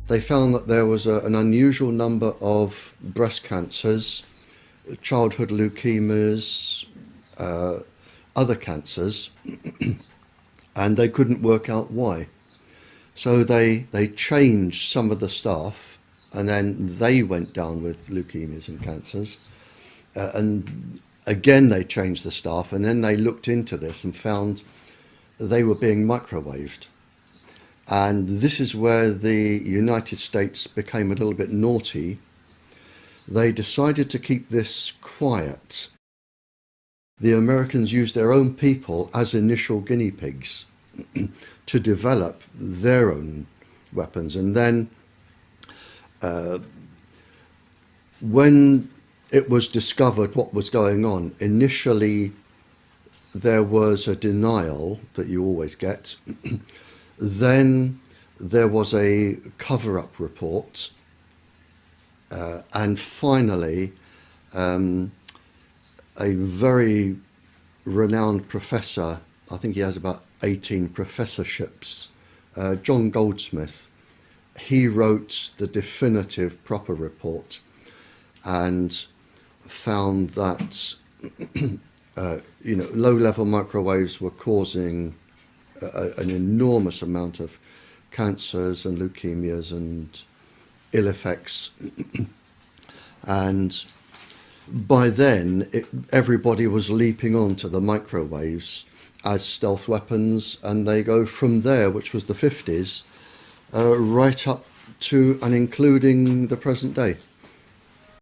They found that there was an unusual number of breast cancers, childhood leukemias, other cancers, and they couldn't work out why. So they changed some of the staff, and then they went down with leukemias and cancers. And again, they changed the staff, and then they looked into this and found they were being microwaved. And this is where the United States became a little bit naughty. They decided to keep this quiet. The Americans used their own people as initial guinea pigs to develop their own weapons. And then when it was discovered what was going on, initially there was a denial that you always get. Then there was a cover-up report, and finally a very renowned professor, I think he has about 18 professorships, John Goldsmith, he wrote the definitive proper report and found that low-level microwaves were causing an enormous amount of cancers and leukemias and ill effects. And by then, everybody was leaping onto the microwaves as stealth weapons, and they go from there, which was the 50s, right up to and including the present day.